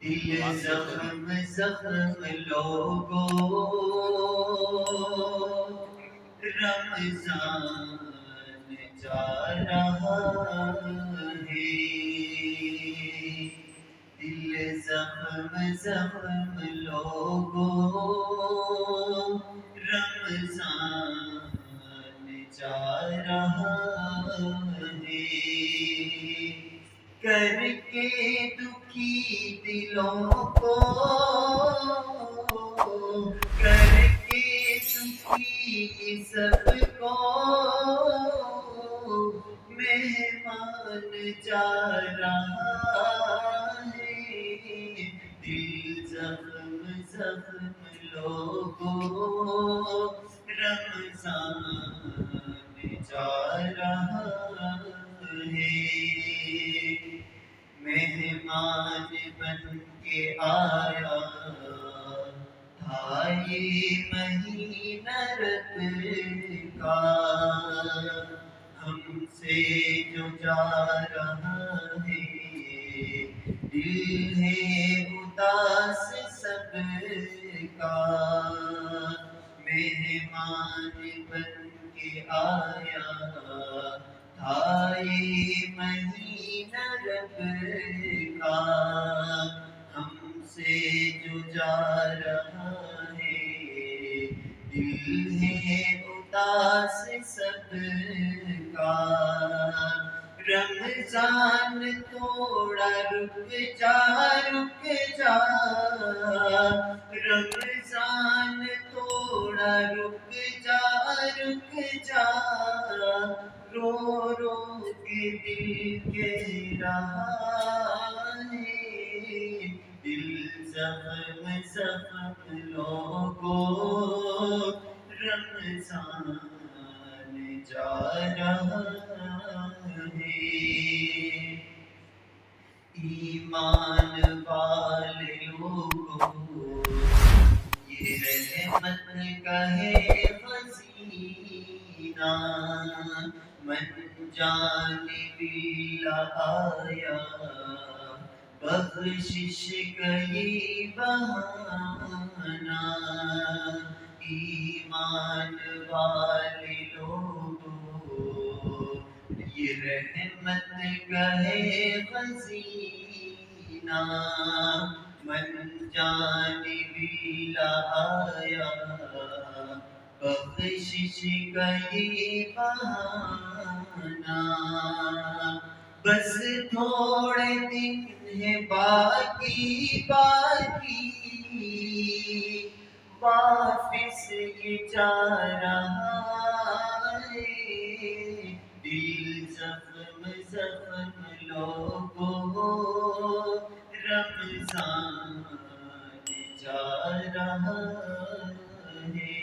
دل زخم زخم لوگوں رمضان جا رہا ہے، دل زخم زخم لوگوں رمضان جا رہا ہے، کر کے دکھی دلوں کو، کر کے دکھی سب کو مہمان جا رہا ہے، دل زخم زخم لوگوں رمضان جا رہا ہے، مہمان بن کے آیا تھا یہ مہینہ رب کا، ہم سے جو جا رہا ہے، دل ہے اداس سب کا، مہمان بن کے آیا تھا یہ مہینہ رب کا، ہم سے جو جا رہا ہے، دل ہے اداس سب کا، رمضان تھوڑا رک جا رک جا، رمضان تھوڑا رک جا رک جا، رو رو کے دل کہہ رہا ہے، دل زخم زخم لوگوں رمضان جا رہا ہے، ایمان والے لوگوں یہ رحمت کا ہے خزینہ، من جانب اللہ آیا بخشش کا یہ بہانہ، ایمان والے لوگوں یہ رحمت کا ہے خزینہ، من جانب اللہ آیا بخشش کا یہ بہانہ، بس تھوڑے دن ہے باقی باقی، واپس یہ جا رہا ہے، دل زخم زخم لوگوں رمضان جا رہا ہے۔